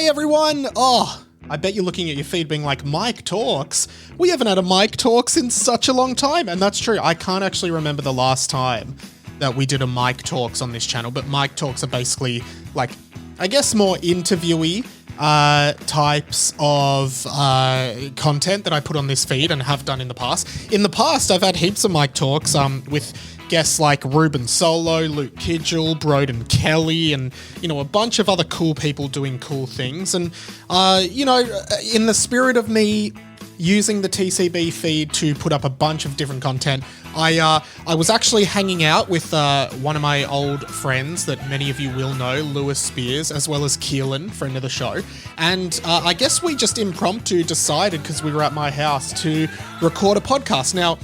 Hey everyone! Oh, I bet you're looking at your feed being like, Mike Talks? We haven't had a Mike Talks in such a long time. And that's true. I can't actually remember the last time that we did a Mike Talks on this channel, but Mike Talks are basically like, I guess more interviewee types of content that I put on this feed and have done in the past. In the past, I've had heaps of Mike Talks with guests like Ruben Solo, Luke Kidgel, Broden Kelly, and, you know, a bunch of other cool people doing cool things. And, you know, in the spirit of me using the TCB feed to put up a bunch of different content, I was actually hanging out with one of my old friends that many of you will know, Lewis Spears, as well as Keehlan, friend of the show. And I guess we just impromptu decided, because we were at my house, to record a podcast. Now,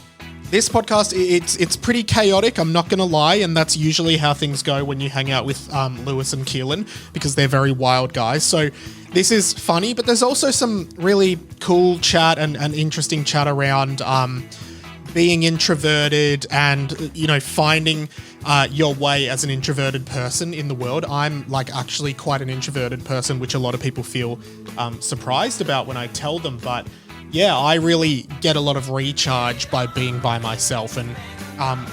this podcast, it's pretty chaotic, I'm not going to lie, and that's usually how things go when you hang out with Lewis and Keehlan, because they're very wild guys. So this is funny, but there's also some really cool chat and interesting chat around being introverted and, you know, finding your way as an introverted person in the world. I'm like actually quite an introverted person, which a lot of people feel surprised about when I tell them, but yeah, I really get a lot of recharge by being by myself. And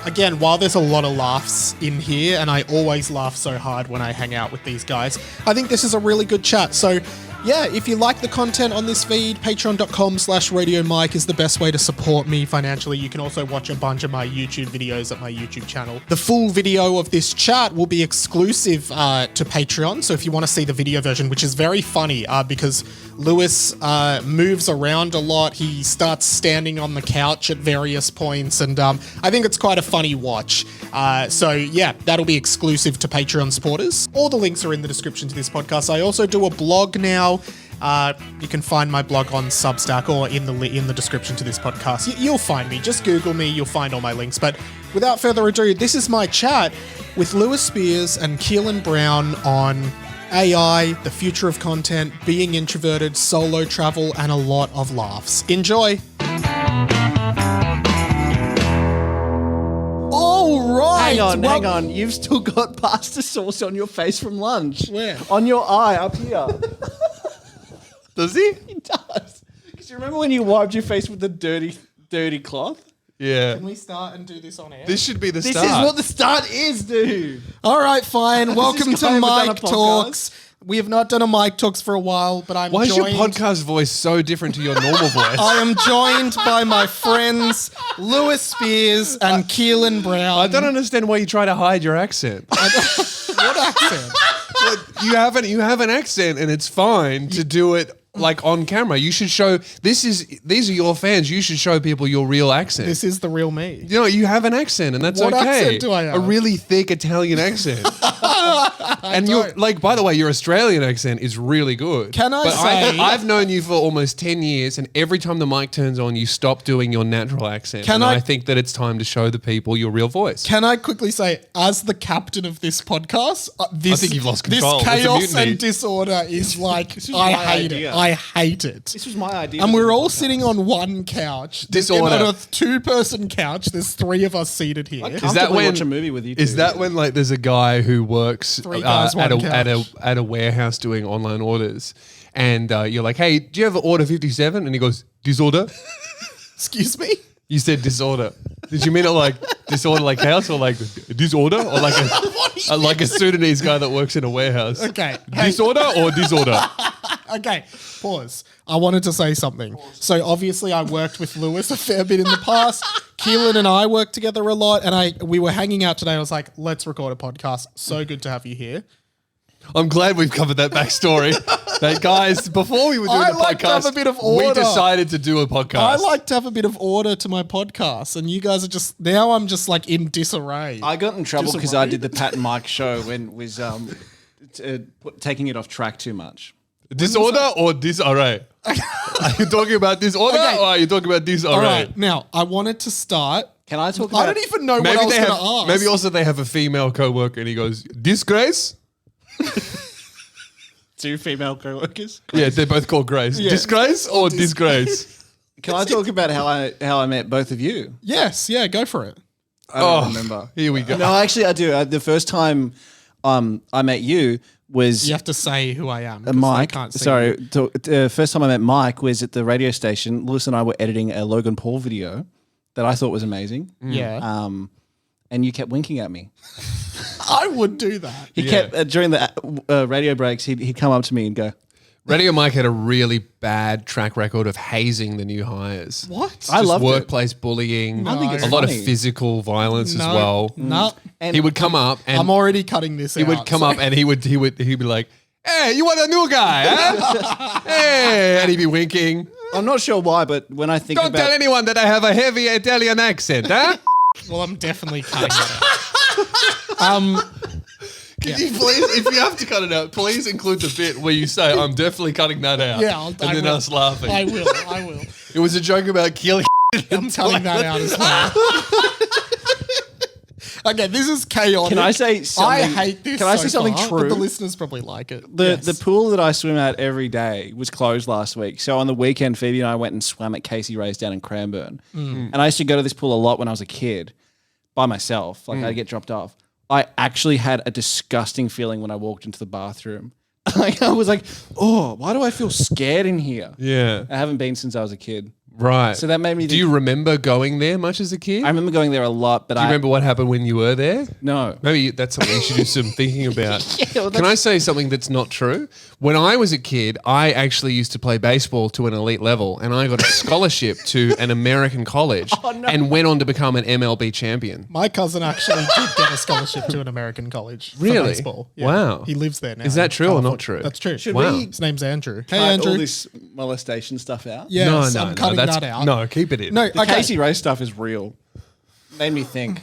again, while there's a lot of laughs in here, and I always laugh so hard when I hang out with these guys, I think this is a really good chat. So yeah, if you like the content on this feed, patreon.com/Radio Mike is the best way to support me financially. You can also watch a bunch of my YouTube videos at my YouTube channel. The full video of this chat will be exclusive to Patreon. So if you want to see the video version, which is very funny because Lewis moves around a lot. He starts standing on the couch at various points, and I think it's quite a funny watch. So yeah, that'll be exclusive to Patreon supporters. All the links are in the description to this podcast. I also do a blog now. You can find my blog on Substack or in the description to this podcast. You'll find me. Just Google me. You'll find all my links. But without further ado, this is my chat with Lewis Spears and Keehlan Brown on AI, the future of content, being introverted, solo travel, and a lot of laughs. Enjoy. All right. Hang on. You've still got pasta sauce on your face from lunch. Where? On your eye, up here. Does he? He does. Because you remember when you wiped your face with the dirty cloth? Yeah. Can we start and do this on air? This should be the This start. is what the start is, dude. All right, fine. Welcome guy to ever done a Mike podcast? Talks. We have not done a Mike Talks for a while, but I'm Why is your joined... podcast voice so different to your normal voice? I am joined by my friends Lewis Spears and Keehlan Brown. I don't understand why you try to hide your accent. What accent? You have an accent, and it's fine to do it like on camera. You should show these are your fans. You should show people your real accent. This is the real me. You know, you have an accent, and that's What okay. accent do I have? A really thick Italian accent. And you're don't. like, by the way, your Australian accent is really good. Can I but say- I've known you for almost 10 years, and every time the mic turns on, you stop doing your natural accent. Can and I- I think that it's time to show the people your real voice. Can I quickly say, as the captain of this podcast, this, I think you've lost control. This There's a chaos mutiny. and disorder is like, was I my hate idea. it. I hate it. This was my idea. And for we're the all podcast. sitting on one couch. Disorder. On a two-person couch. There's three of us seated here. I can't Is that comfortably when watch a movie with you Is two. that when like there's a guy who works Three guys, one couch. at a warehouse doing online orders, and you're like, hey, do you have order 57? And he goes, disorder. Excuse me? You said disorder. Did you mean it like disorder like chaos, or like disorder, or like a Sudanese guy that works in a warehouse? Okay. Disorder or disorder? Okay, pause. I wanted to say something. So obviously I worked with Lewis a fair bit in the past. Keehlan and I worked together a lot, and we were hanging out today. I was like, let's record a podcast. So good to have you here. I'm glad we've covered that backstory. That guys, before we were doing I the like to have podcast, a bit of we order. decided to do a podcast. I like to have a bit of order to my podcast, and you guys are just, now I'm just like in disarray. I got in trouble because I did the Pat and Mike show when was taking it off track too much. Disorder or disarray? Are you talking about disorder Okay. or are you talking about disarray? All right, now I wanted to start. Can I talk about... I don't even know Maybe what I was they going have. to ask. Maybe also they have a female co-worker and he goes, disgrace? two female co-workers? Yeah, they're both called Grace. Disgrace or disgrace? Can I talk about how I met both of you? Yes, yeah, go for it. I don't remember. Here we go. No, actually I do. The first time I met you was You have to say who I am. 'cause I Mike. can't see Sorry, you. first time I met Mike was at the radio station. Lewis and I were editing a Logan Paul video that I thought was amazing. Yeah. And you kept winking at me. I would do that. He kept during the radio breaks. He'd come up to me and go, Radio Mike had a really bad track record of hazing the new hires. What? I loved it. Workplace bullying. I think it's a lot of funny. physical violence as No, well. No. He would come up and I'm already cutting this he out. would come up and he'd be like, "Hey, you want a new guy? Huh? Hey," and he'd be winking. I'm not sure why, but when I think Don't about tell anyone that I have a heavy Italian accent, huh? Well, I'm definitely cutting that out. Can you please, if you have to cut it out, please include the bit where you say, "I'm definitely cutting that out." Yeah, and I then will. us laughing. I will. It was a joke about killing. I'm cutting that out as well. Okay, this is chaotic. Can I say something? I hate this. Can I say something far, true? But the listeners probably like it. The pool that I swim at every day was closed last week. So on the weekend, Phoebe and I went and swam at Casey Ray's down in Cranbourne. And I used to go to this pool a lot when I was a kid by myself. Like I'd get dropped off. I actually had a disgusting feeling when I walked into the bathroom. Like I was like, oh, why do I feel scared in here? Yeah. I haven't been since I was a kid. Right. So that made me Do you remember going there much as a kid? I remember going there a lot, but Do you remember what happened when you were there? No. Maybe that's something you should do some thinking about. well, Can I say something that's not true? When I was a kid, I actually used to play baseball to an elite level, and I got a scholarship to an American college and went on to become an MLB champion. My cousin actually did get a scholarship to an American college for Really? baseball. Wow. He lives there now. Is that in true or not California. true? That's true. Should Wow. we His name's Andrew. Hey, cut Andrew. all this molestation stuff out? Yes, no, I'm cutting that's, that out. No, keep it in. No, The okay. Casey Ray stuff is real. Made me think.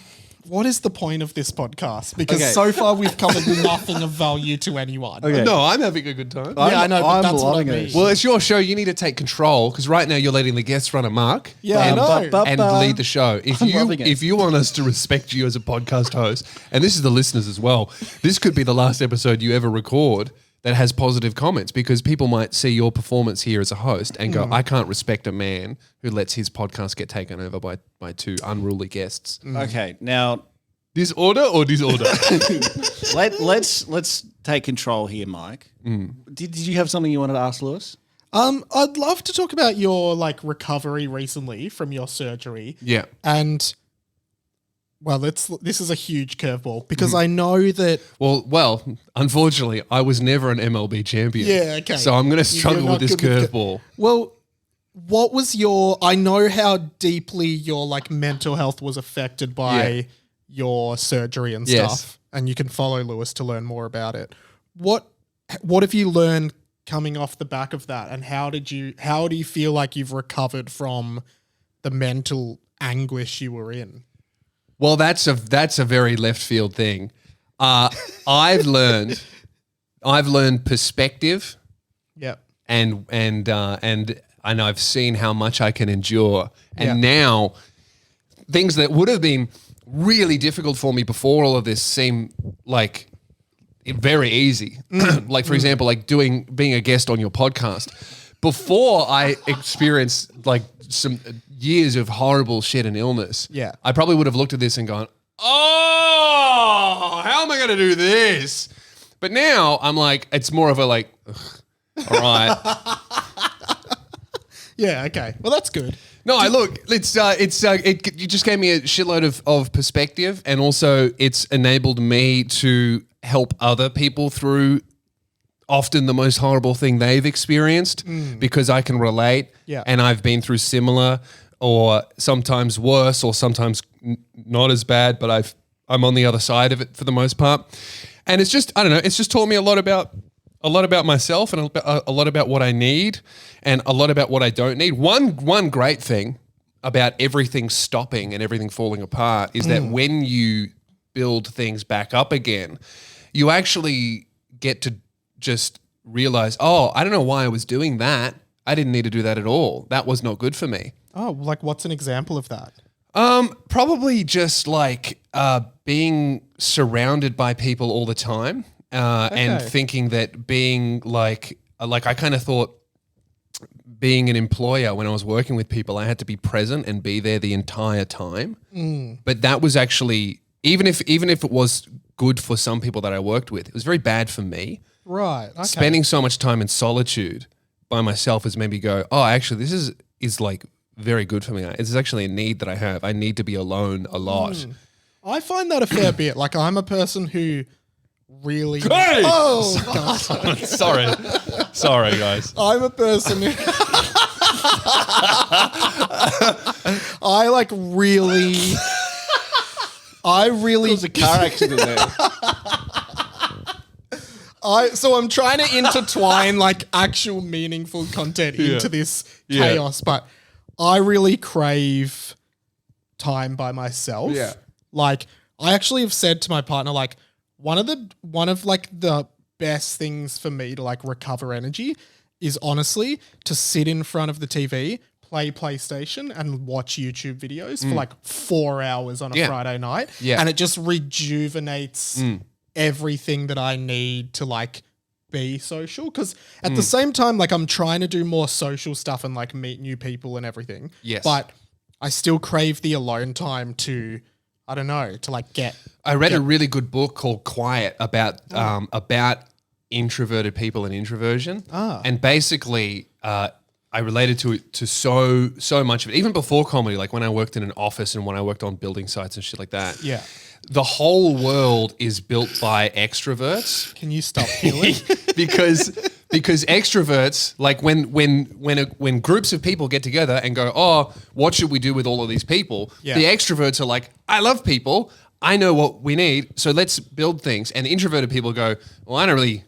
What is the point of this podcast? Because Okay. so far we've covered nothing of value to anyone. Okay. No, I'm having a good time. Yeah, I know, but I'm that's what I loving mean. it. Well, it's your show. You need to take control because right now you're letting the guests run amok. Yeah, I and, know. and lead the show. If I'm loving it. if you want us to respect you as a podcast host, and this is the listeners as well, this could be the last episode you ever record that has positive comments because people might see your performance here as a host and go, I can't respect a man who lets his podcast get taken over by two unruly guests. Okay, now Disorder or disorder? let's take control here, Mike. Did you have something you wanted to ask Lewis? I'd love to talk about your recovery recently from your surgery. Yeah. And well, this is a huge curveball because I know that Well, unfortunately, I was never an MLB champion. Yeah, okay. So I'm going to You're struggle not with this good with curveball. well, what was I know how deeply your mental health was affected by Yeah. your surgery and Yes. stuff, and you can follow Lewis to learn more about it. What have you learned coming off the back of that, and how do you feel like you've recovered from the mental anguish you were in? Well, that's a very left field thing. I've learned perspective, Yep. and I've seen how much I can endure, and Yeah. now things that would have been really difficult for me before all of this seem like very easy. Like for example, being a guest on your podcast. Before I experienced some years of horrible shit and illness, Yeah. I probably would have looked at this and gone, "Oh, how am I going to do this?" But now I'm like, it's more of a ugh, all right. Yeah. Okay. Well, that's good. No, it just gave me a shitload of perspective, and also it's enabled me to help other people through often the most horrible thing they've experienced because I can relate. Yeah. And I've been through similar or sometimes worse or sometimes not as bad, but I'm on the other side of it for the most part. And it's just, I don't know, it's just taught me a lot about myself and a lot about what I need and a lot about what I don't need. One great thing about everything stopping and everything falling apart is that when you build things back up again, you actually get to just realize, oh, I don't know why I was doing that. I didn't need to do that at all. That was not good for me. Oh, what's an example of that? Probably just being surrounded by people all the time and thinking that being like I kind of thought being an employer when I was working with people, I had to be present and be there the entire time. But that was actually even if it was good for some people that I worked with, it was very bad for me. Right. Okay. Spending so much time in solitude by myself has made me go, oh, actually, this is like very good for me. It's actually a need that I have. I need to be alone a lot. I find that a fair bit. Like, I'm a person who really. Hey! Oh, God. Sorry, guys. I'm a person who. I like really. There's a car accident there. So I'm trying to intertwine like actual meaningful content into this chaos, but I really crave time by myself. Yeah. Like, I actually have said to my partner, like, one of like the best things for me to like recover energy is honestly to sit in front of the TV, play PlayStation, and watch YouTube videos for like 4 hours on a Friday night. Yeah. And it just rejuvenates everything that I need to like be social. Because at the same time, like, I'm trying to do more social stuff and like meet new people and everything. Yes. But I still crave the alone time to, I don't know, to like get. I read a really good book called Quiet about introverted people and introversion. And basically, I related to it to so much of it, even before comedy, like when I worked in an office and when I worked on building sites and shit like that. Yeah. The whole world is built by extroverts. Can you stop feeling? because extroverts, like when groups of people get together and go, oh, what should we do with all of these people? Yeah. The extroverts are like, I love people. I know what we need, so let's build things. And the introverted people go, well, I don't really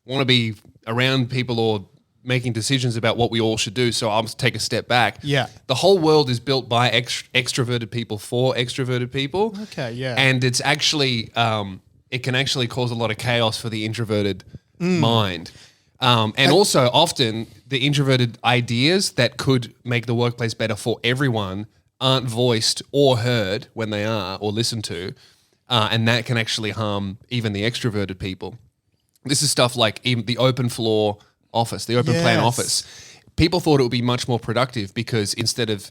want to be around people or making decisions about what we all should do, so I'll just take a step back. Yeah. The whole world is built by extroverted people for extroverted people. Okay, yeah. And it's actually, it can actually cause a lot of chaos for the introverted mind. And also often the introverted ideas that could make the workplace better for everyone aren't voiced or heard when they are or listened to. And that can actually harm even the extroverted people. This is stuff like even the open floor office, the open plan office. People thought it would be much more productive because instead of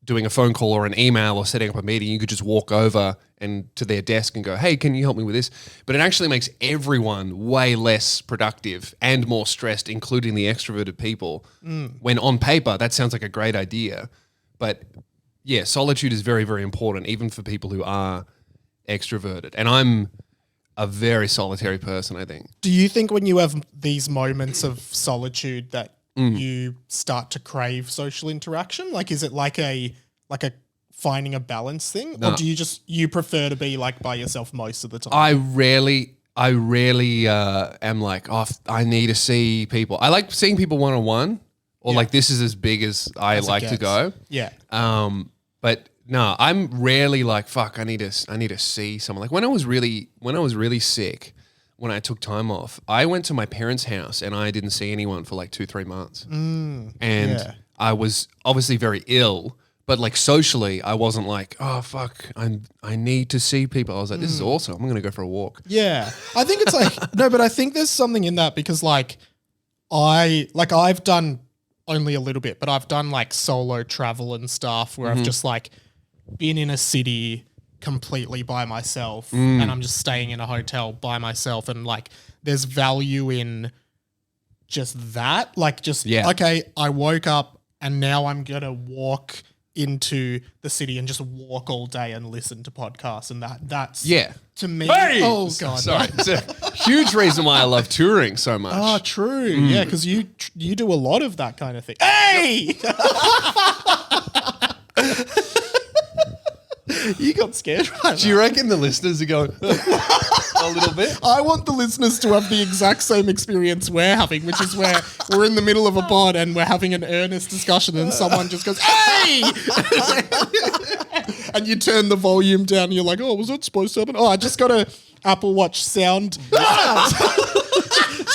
doing a phone call or an email or setting up a meeting, you could just walk over and to their desk and go, hey, can you help me with this? But it actually makes everyone way less productive and more stressed, including the extroverted people. When on paper, that sounds like a great idea. But yeah, solitude is very, very important, even for people who are extroverted. And I'm a very solitary person, I think. Do you think when you have these moments of solitude that you start to crave social interaction? Like, is it like a finding a balance thing? Or do you prefer to be like by yourself most of the time? I rarely am like, oh, I need to see people. I like seeing people one-on-one or like this is as big as I like to go. Yeah. But no, I'm rarely like, fuck, I need to see someone. Like when I was really sick, when I took time off, I went to my parents' house and I didn't see anyone for like 2-3 months. And I was obviously very ill, but like socially, I wasn't like, oh fuck, I need to see people. I was like, this is awesome. I'm gonna go for a walk. Yeah. I think it's like no, but I think there's something in that because like I've done only a little bit, but I've done like solo travel and stuff where I've just like been in a city completely by myself and I'm just staying in a hotel by myself and like there's value in just that. Like just, okay, I woke up and now I'm going to walk into the city and just walk all day and listen to podcasts and that's to me. Hey! Oh God. Sorry. It's a huge reason why I love touring so much. Oh, true. Yeah. Cause you do a lot of that kind of thing. Hey! You got scared right Do you reckon the listeners are going a little bit? I want the listeners to have the exact same experience we're having, which is where we're in the middle of a pod and we're having an earnest discussion and someone just goes, hey! And you turn the volume down and you're like, oh, was that supposed to happen? Oh, I just got a Apple Watch sound.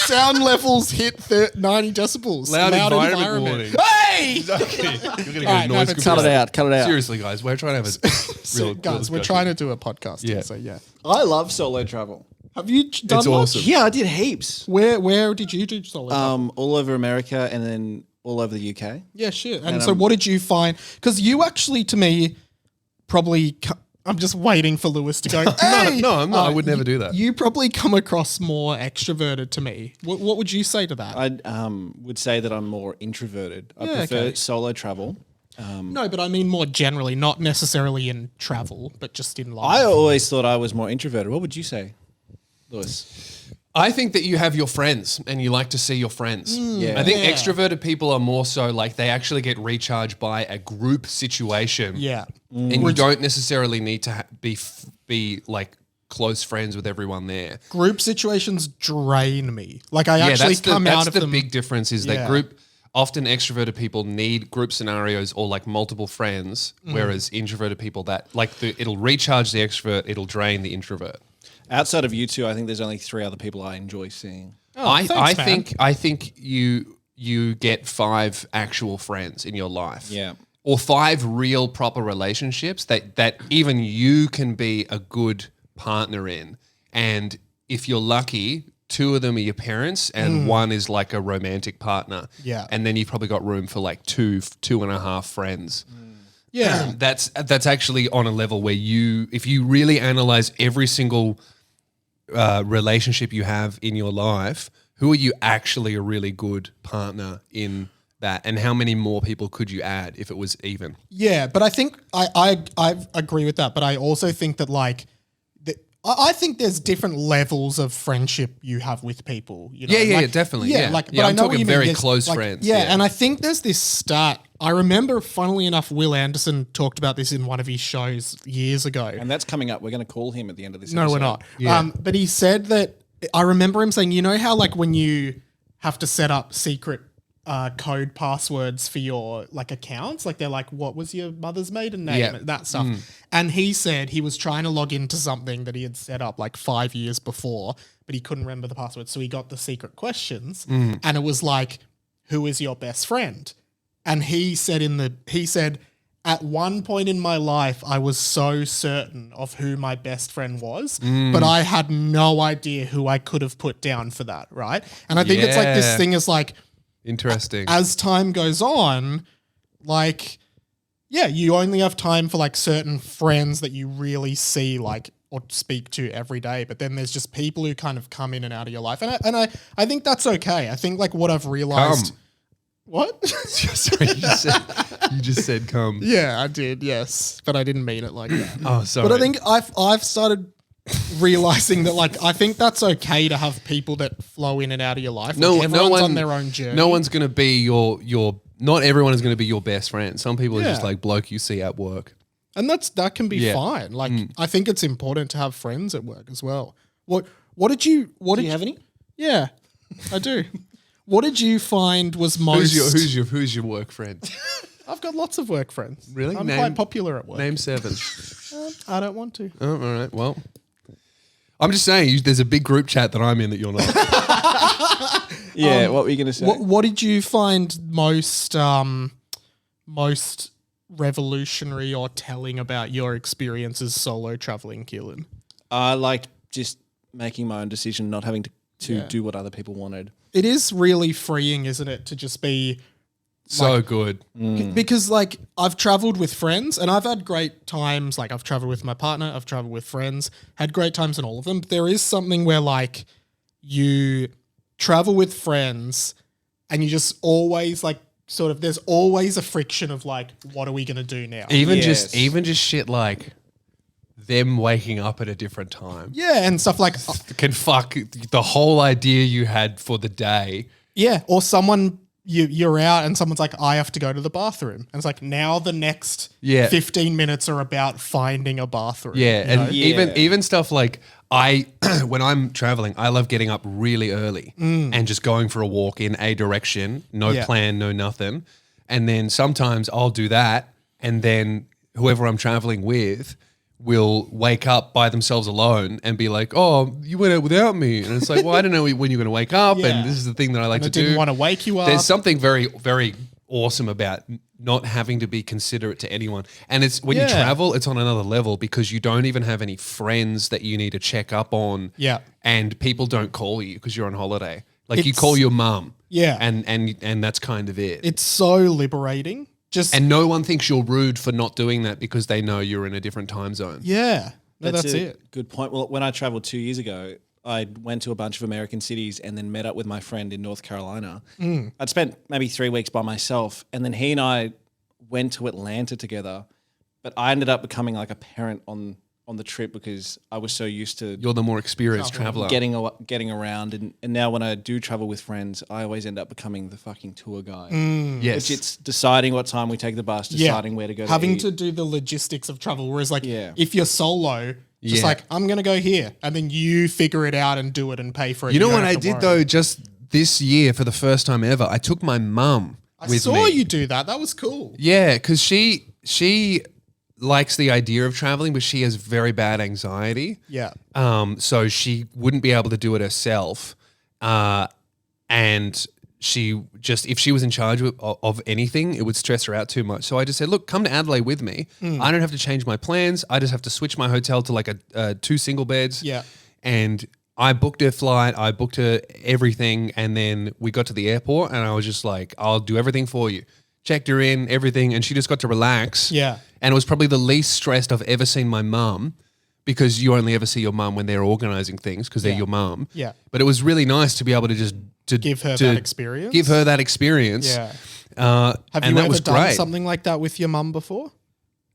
Sound levels hit 90 decibels. Loud environment warning. Hey! Exactly. You're going to go Alright, no, noise but Cut it out. Cut it out. Seriously, guys, we're trying to have a real Guys, we're discussion. trying to do a podcast here, Yeah. so yeah. I love solo travel. Have you done It's much? awesome. Yeah, I did heaps. Where did you do solo travel? All over America and then all over the UK. Yeah, shit. And so what did you find? Because you actually, to me, probably I'm just waiting for Lewis to go. Hey! No, I'm not. I would never do that. You probably come across more extroverted to me. What would you say to that? I would say that I'm more introverted. I prefer solo travel. No, but I mean more generally, not necessarily in travel, but just in life. I always thought I was more introverted. What would you say, Lewis? I think that you have your friends and you like to see your friends. Yeah. I think extroverted people are more so like they actually get recharged by a group situation. Yeah. And you don't necessarily need to be like close friends with everyone there. Group situations drain me. Like I actually come out of them. That's the big difference is that often extroverted people need group scenarios or like multiple friends, whereas introverted people it'll recharge the extrovert, it'll drain the introvert. Outside of you two, I think there's only 3 other people I enjoy seeing. I think you get 5 actual friends in your life. Yeah. Or 5 real proper relationships that even you can be a good partner in. And if you're lucky, 2 of them are your parents and 1 is like a romantic partner. Yeah. And then you've probably got room for like 2.5 friends. Yeah. That's actually on a level where if you really analyze every single relationship you have in your life, who are you actually a really good partner in that, and how many more people could you add if it was even? Yeah, but I think I agree with that, but I also think that like I think there's different levels of friendship you have with people. You know? Yeah, definitely. Yeah, like, yeah, but I I'm know talking what you mean. very There's, close like, friends. Yeah, and I think there's this stat. I remember, funnily enough, Will Anderson talked about this in one of his shows years ago. And that's coming up. We're going to call him at the end of this No, episode. we're not. Yeah. But he said that, I remember him saying, you know how like when you have to set up secret code passwords for your like accounts, like they're like, what was your mother's maiden name? Yeah. That stuff. And he said he was trying to log into something that he had set up like 5 years before, but he couldn't remember the password. So he got the secret questions and it was like, who is your best friend? And he said at one point in my life, I was so certain of who my best friend was, but I had no idea who I could have put down for that, right? And I think it's like this thing is like, interesting. as time goes on, like, yeah, you only have time for like certain friends that you really see like or speak to every day. But then there's just people who kind of come in and out of your life. And I think that's okay. I think like what I've realized. Come. What? Sorry, you just said come. Yeah, I did, yes. But I didn't mean it like that. Oh, sorry. But I think I've started realizing that like I think that's okay to have people that flow in and out of your life. Like, everyone's on their own journey. No one's gonna be your not everyone is gonna be your best friend. Some people are just like bloke you see at work. And that can be fine. Like I think it's important to have friends at work as well. What did you have any? Yeah, I do. What did you find was most Who's your work friend? I've got lots of work friends. Really? I'm quite popular at work. Name 7. I don't want to. Oh, all right. Well, I'm just saying there's a big group chat that I'm in that you're not. Yeah, what were you going to say? What did you find most revolutionary or telling about your experiences solo traveling, Keehlan? I liked just making my own decision, not having to do what other people wanted. It is really freeing, isn't it, to just be So good. because like I've traveled with friends and I've had great times. Like I've traveled with my partner, I've traveled with friends, had great times in all of them. But there is something where like you travel with friends and you just always like sort of there's always a friction of like, what are we going to do now? Even just shit like them waking up at a different time. Yeah, and stuff like Can fuck the whole idea you had for the day. yeah, or someone you're out and someone's like, I have to go to the bathroom. And it's like now the next 15 minutes are about finding a bathroom. Yeah, you know? and even stuff like when I'm traveling, I love getting up really early and just going for a walk in a direction, no plan, no nothing. And then sometimes I'll do that and then whoever I'm traveling with will wake up by themselves alone and be like, oh, you went out without me. And it's like, well, I don't know when you're going to wake up. Yeah. And this is the thing that I like And to I didn't do. want to wake you up. There's something very, very awesome about not having to be considerate to anyone. And it's when you travel, it's on another level because you don't even have any friends that you need to check up on. Yeah. And people don't call you because you're on holiday. Like you call your mum. Yeah. And that's kind of it. It's so liberating And no one thinks you're rude for not doing that because they know you're in a different time zone. Yeah. No, that's a it. Good point. Well, when I traveled 2 years ago, I went to a bunch of American cities and then met up with my friend in North Carolina. I'd spent maybe 3 weeks by myself, and then he and I went to Atlanta together. But I ended up becoming like a parent on the trip because I was so used to You're the more experienced traveler. getting around, and now when I do travel with friends, I always end up becoming the fucking tour guide. Yes. Which it's deciding what time we take the bus, deciding where to go. Having to eat. to do the logistics of travel. Whereas like Yeah. if you're solo, just Yeah. like, I'm going to go here. And then you figure it out and do it and pay for it. You know don't what have I to did worry. though, just this year for the first time ever? I took my mum I with saw me. you do that. That was cool. Yeah, because she likes the idea of traveling, but she has very bad anxiety. Yeah. So she wouldn't be able to do it herself. And she just, if she was in charge of anything, it would stress her out too much. So I just said, look, come to Adelaide with me. I don't have to change my plans. I just have to switch my hotel to like a 2 single beds. Yeah. And I booked her flight. I booked her everything. And then we got to the airport and I was just like, I'll do everything for you. Checked her in, everything. And she just got to relax. Yeah. And it was probably the least stressed I've ever seen my mum, because you only ever see your mum when they're organising things because they're your mum. Yeah. But it was really nice to be able to just Give her that experience. Give her that experience. Yeah. Have Have and you that ever was done great. something like that with your mum before?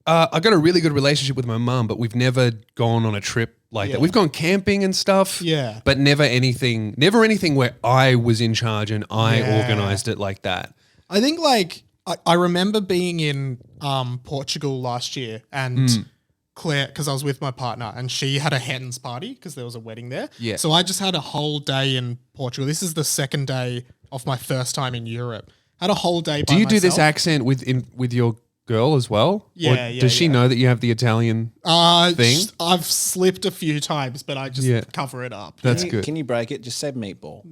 I got a really good relationship with my mum, but we've never gone on a trip like that. We've gone camping and stuff. Yeah. But never anything where I was in charge and I organised it like that. I think like I remember being in Portugal last year and Claire, because I was with my partner and she had a hens party because there was a wedding there. Yeah. So I just had a whole day in Portugal. This is the second day of my first time in Europe. Had a whole day by Do you do this myself. accent with your girl as well? Yeah, Or yeah, does she yeah. know that you have the Italian thing? I've slipped a few times, but I just cover it up. That's Can you- good. Can you break it? Just say meatball.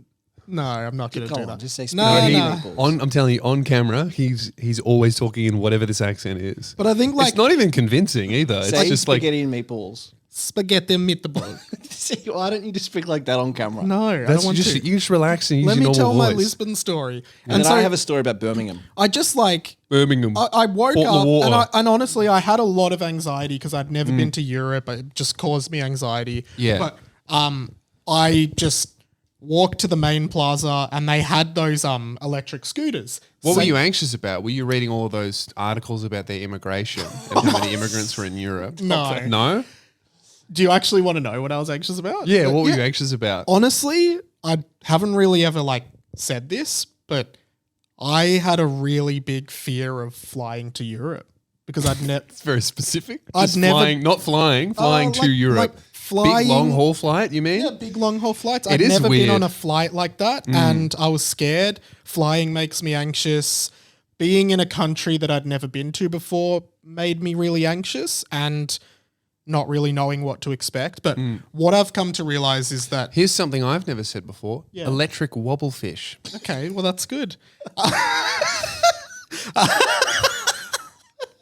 No, I'm not going to Come do on, that. just say no, spaghetti no. meatballs. I'm telling you, on camera, he's always talking in whatever this accent is. But I think like it's not even convincing either. It's Say just like spaghetti and meatballs. spaghetti meatball. See, why don't you just speak like that on camera? No, I that's don't want just to. you just relax and use Let your me normal tell my voice. Lisbon story. And so then I have a story about Birmingham. I just like Birmingham. I woke Port up Water. and honestly I had a lot of anxiety because I'd never been to Europe. It just caused me anxiety. Yeah. But I just walked to the main plaza and they had those electric scooters. What So- were you anxious about? Were you reading all of those articles about their immigration and how many immigrants were in Europe? No. No? Do you actually want to know what I was anxious about? Yeah, But what were you anxious about? Honestly, I haven't really ever like said this, but I had a really big fear of flying to Europe because I'd never It's very specific. I'd Just never- flying, not flying, flying to like- Europe. like flying- Big long haul flight, you mean? Yeah, big long haul flights. It I'd is never been weird. on a flight like that, and I was scared. Flying makes me anxious. Being in a country that I'd never been to before made me really anxious, and not really knowing what to expect. But what I've come to realize is that Here's something I've never said before. Yeah. Electric wobblefish. okay, well that's good.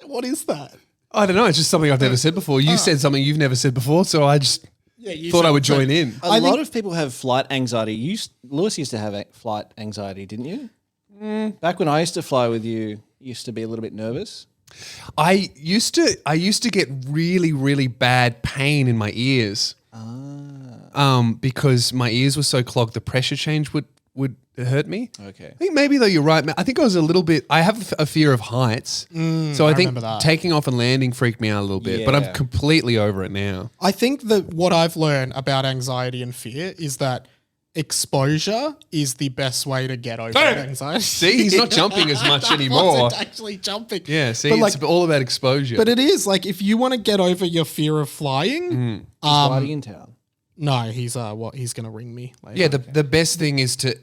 What is that? I don't know. It's just something I've never said before. You said something you've never said before, so I just Yeah, you thought said- I would so- join in. A lot of people have flight anxiety. Lewis used to have flight anxiety, didn't you? Back when I used to fly with you, you used to be a little bit nervous. I used to get really, really bad pain in my ears. Because my ears were so clogged, the pressure change would hurt me. Okay. I think maybe though you're right. I think I was a little bit. I have a fear of heights, so I think remember that. taking off and landing freaked me out a little bit. But I'm Yeah. completely over it now. I think that what I've learned about anxiety and fear is that exposure is the best way to get over anxiety. See, he's not jumping as much I anymore. wasn't actually jumping. Yeah, see, but it's all about exposure. but it is like if you want to get over your fear of flying, Flighty in town. no, he's he's gonna ring me later. yeah, the best thing is to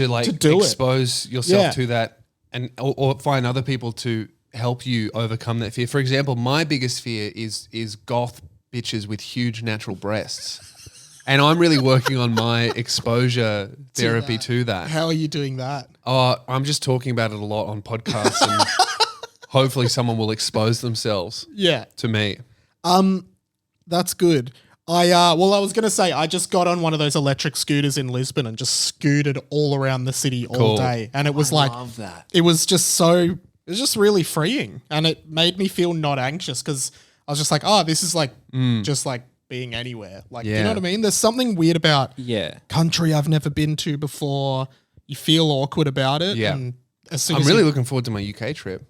like To do it. expose yourself Yeah. to that, and or find other people to help you overcome that fear. For example, my biggest fear is goth bitches with huge natural breasts. And I'm really working on my exposure therapy to that. How are you doing that? I'm just talking about it a lot on podcasts, and hopefully someone will expose themselves Yeah, to me. that's good. I was gonna say I just got on one of those electric scooters in Lisbon and just scooted all around the city all Cool. day, and it was like Love that. it was just so it was just really freeing, and it made me feel not anxious because I was just like, oh, this is like just like being anywhere. Like, you know what I mean? There's something weird about country I've never been to before. You feel awkward about it. Yeah. And as soon I'm as really looking forward to my UK trip.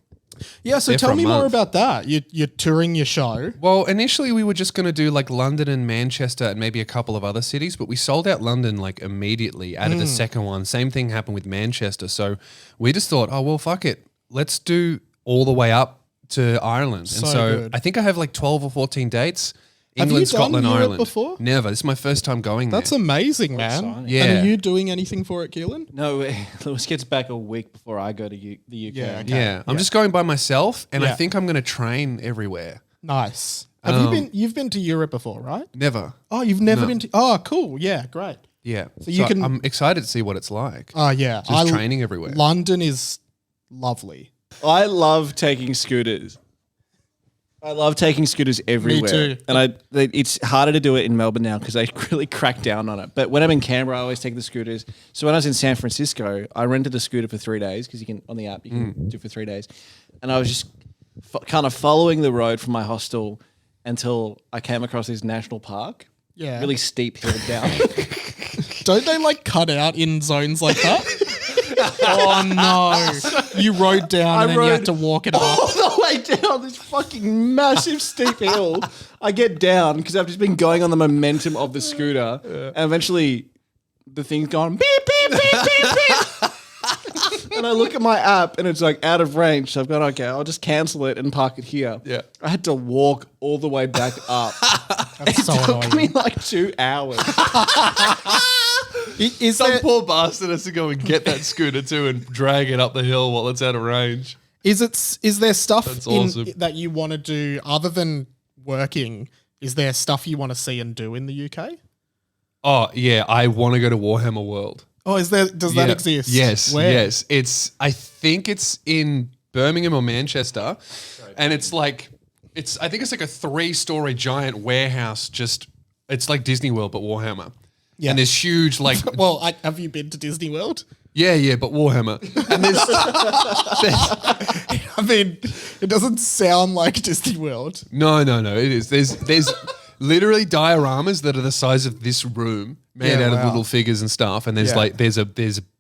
Yeah, so there tell for a me more month. about that. You're touring your show. Well, initially we were just going to do like London and Manchester and maybe a couple of other cities, but we sold out London like immediately, added a second one. Same thing happened with Manchester. So we just thought, oh, well, fuck it. Let's do all the way up to Ireland. So and so good. I think I have like 12 or 14 dates. Have England, you done Scotland, Europe Ireland. before? Never. This is my first time going That's there. amazing, man. exciting. Yeah. And are you doing anything for it, Keelan? No, Lewis gets back a week before I go to the UK. Yeah, okay. Yeah. I'm just going by myself and I Yeah. think I'm going to train everywhere. Nice. Have you've been to Europe before, right? Never. Oh, you've never been to, oh, cool. Yeah, great. Yeah. So you can- I'm excited to see what it's like. Oh, yeah. Just training everywhere. London is lovely. I love taking scooters. I love taking scooters everywhere. too. And it's harder to do it in Melbourne now because they really crack down on it. But when I'm in Canberra, I always take the scooters. So when I was in San Francisco, I rented a scooter for 3 days because you can, on the app, you can do it for 3 days. And I was just kind of following the road from my hostel until I came across this national park. Yeah. Really steep hill down. Don't they like cut out in zones like that? Oh, no. You rode down and then you had to walk it all up. the way down this fucking massive steep hill. I get down because I've just been going on the momentum of the scooter, and eventually the thing's gone beep beep beep beep beep. And I look at my app and it's like out of range. So I've gone, okay, I'll just cancel it and park it here. Yeah. I had to walk all the way back up. That's so It took annoying. me like 2 hours. Is Some there, poor bastard has to go and get that scooter too and drag it up the hill while it's out of range. is there stuff That's awesome. that you want to do other than working? Is there stuff you want to see and do in the UK? Oh yeah, I want to go to Warhammer World. Oh, is there? Does that exist? Yes, Where? yes. I think it's in Birmingham or Manchester, and it's like I think it's like a 3-story giant warehouse. It's like Disney World but Warhammer. Yeah. And there's huge like Well, have you been to Disney World? yeah, but Warhammer. And there's I mean, it doesn't sound like Disney World. no, it is. There's literally dioramas that are the size of this room made Yeah, out of wow. little figures and stuff. And there's Yeah. like there's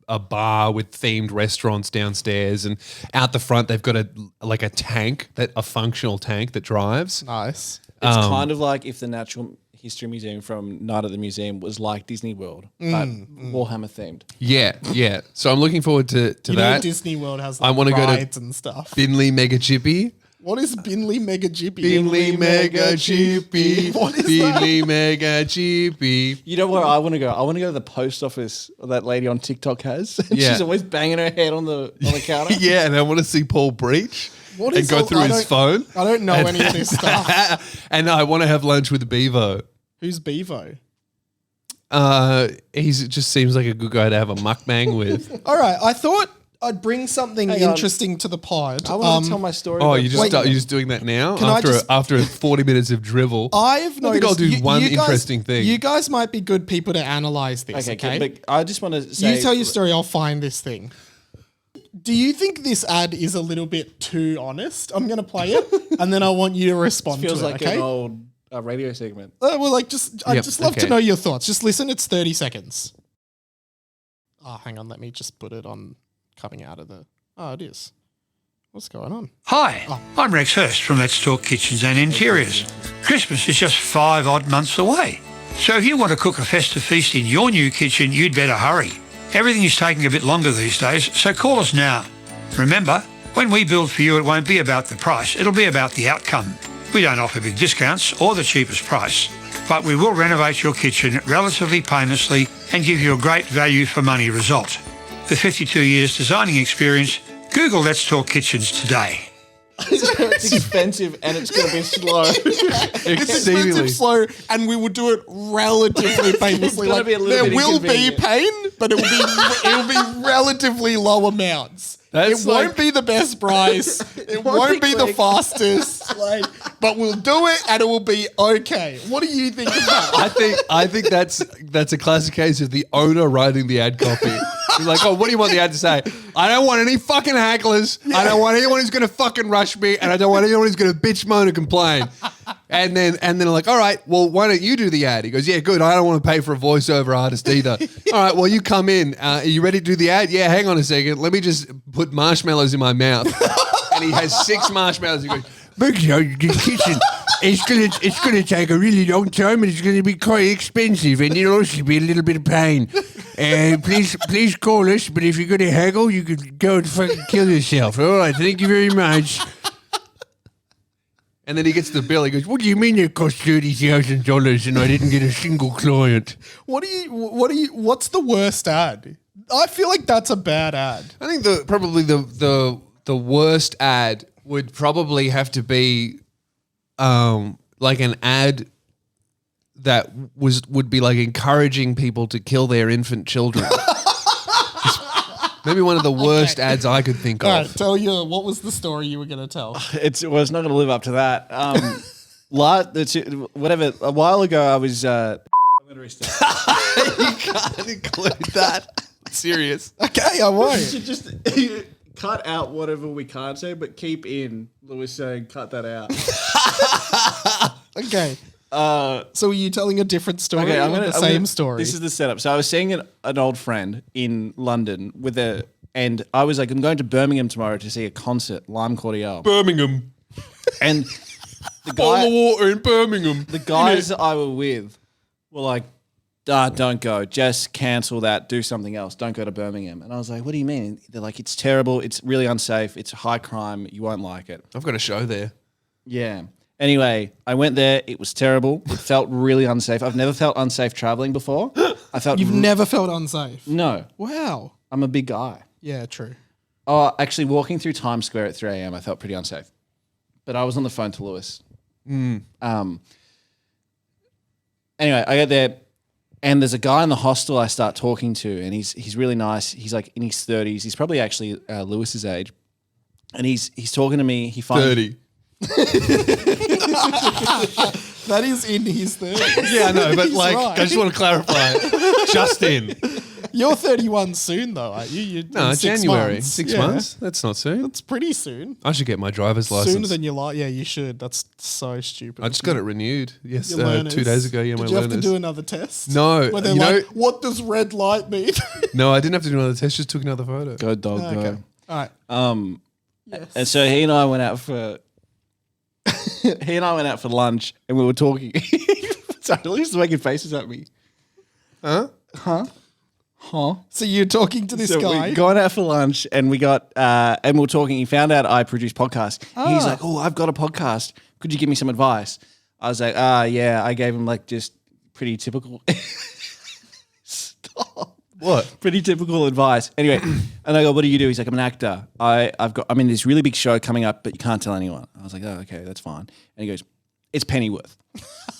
a bar with themed restaurants downstairs, and out the front they've got a functional tank that drives. Nice. It's kind of like if the Natural History Museum from Night at the Museum was like Disney World, but Warhammer themed. Yeah. So I'm looking forward to You know, that. Disney World has I like wanna go to rides and stuff. Binley Mega Chippy. What is Binley Mega Jippy? Binley Mega Chippy. What is that? Binley Mega Chippy. You know where I want to go? I want to go to the post office that lady on TikTok has. Yeah. She's always banging her head on the counter. Yeah, and I want to see Paul Breach What and is go all- through I his don't- phone. I don't know any of this stuff. And I want to have lunch with Bevo. Who's Bevo? He just seems like a good guy to have a mukbang with. All right, I thought I'd bring something Hang on. interesting to the pod. I want to tell my story. Oh, about you're just doing that now Can I after just- after 40 minutes of drivel. I've I noticed. think I'll do one you guys- interesting thing. You guys might be good people to analyze this. Okay, but I just want to say. you tell your story. I'll find this thing. Do you think this ad is a little bit too honest? I'm going to play it, and then I want you to respond Feels to it. like Okay. an old radio segment. Well, like I'd Yep, just love to okay. know your thoughts. Just listen. It's 30 seconds. Oh, hang on. Let me just put it on coming out of the. Oh, it is. What's going on? Hi, I'm Rex Hurst from Let's Talk Kitchens and Interiors. Christmas is just 5 odd months away. So if you want to cook a festive feast in your new kitchen, you'd better hurry. Everything is taking a bit longer these days, so call us now. Remember, when we build for you, it won't be about the price, it'll be about the outcome. We don't offer big discounts or the cheapest price, but we will renovate your kitchen relatively painlessly and give you a great value for money result. With 52 years designing experience, Google Let's Talk Kitchens today. It's expensive and it's going to be slow. It's Exceedingly. expensive, slow, and we will do it relatively painlessly. gonna be a little there bit will be inconvenient. pain, but it will be relatively low amounts. That's it won't like- be the best price. It won't be the quick. fastest. But we'll do it, and it will be okay. What do you think of that? I think that's a classic case of the owner writing the ad copy. He's like, oh, what do you want the ad to say? I don't want any fucking hecklers. I don't want anyone who's going to fucking rush me, and I don't want anyone who's going to bitch, moan, and complain. And then I'm like, all right, well, why don't you do the ad? He goes, yeah, good. I don't want to pay for a voiceover artist either. All right, well, you come in. Are you ready to do the ad? Yeah, hang on a second. Let me just put marshmallows in my mouth. And he has 6 marshmallows. He goes, but you know, the kitchen, it's gonna take a really long time, and it's gonna be quite expensive, and it'll also be a little bit of pain. Please call us. But if you're gonna haggle, you could go and fucking kill yourself. All right, thank you very much. And then he gets the bill. He goes, "What do you mean it cost $30,000 and I didn't get a single client?" What's the worst ad? I feel like that's a bad ad. I think probably the worst ad would probably have to be like an ad that would be like encouraging people to kill their infant children. Maybe one of the worst ads I could think of. All right, tell you, what was the story you were going to tell? It's not going to live up to that. A while ago, I was. I'm going to restart. You can't include that. Serious. Okay, I won't. You should just cut out whatever we can't say, but keep in Lewis saying, "Cut that out." Okay. So are you telling a different story? Okay, or the same story? This is the setup. So I was seeing an old friend in London and I was like, I'm going to Birmingham tomorrow to see a concert, Lime Cordiale. Birmingham. And the Bottle of water in Birmingham. the guys I were with were like, don't go. Just cancel that. Do something else. Don't go to Birmingham. And I was like, what do you mean? They're like, it's terrible. It's really unsafe. It's high crime. You won't like it. I've got a show there. Yeah. Anyway, I went there. It was terrible. It felt really unsafe. I've never felt unsafe traveling before. You've never felt unsafe? No. Wow. I'm a big guy. Yeah, true. Oh, actually, walking through Times Square at 3 a.m., I felt pretty unsafe. But I was on the phone to Lewis. Anyway, I get there, and there's a guy in the hostel I start talking to, and he's really nice. He's like in his 30s. He's probably actually Lewis's age. And he's talking to me. He finds 30. That is in his 30s. Yeah, I know, but He's like, right. I just want to clarify. Just in. You're 31 soon, though, aren't you? You're No, in 6 January. months. 6 Yeah. months? That's not soon. That's pretty soon. I should get my driver's license. Sooner than you like. Yeah, you should. That's so stupid. I just got it renewed. Yes, Your learners. 2 days ago. Yeah, my Did you have learners. to do another test? No, Where they're you like, know- what does red light mean? No, I didn't have to do another test. Just took another photo. go dog go. Okay. All right. Yes. And so he and I went out for lunch, and we were talking. Sorry, Lewis is making faces at me. Huh? So you're talking to this So guy? we going out for lunch, and we got and we were talking. He found out I produce podcasts. He's like, "Oh, I've got a podcast. Could you give me some advice?" I was like, yeah." I gave him like just pretty typical. Stop. What? Pretty typical advice. Anyway, and I go, "What do you do?" He's like, "I'm an actor. I'm in this really big show coming up, but you can't tell anyone." I was like, "Oh, okay, that's fine." And he goes, "It's Pennyworth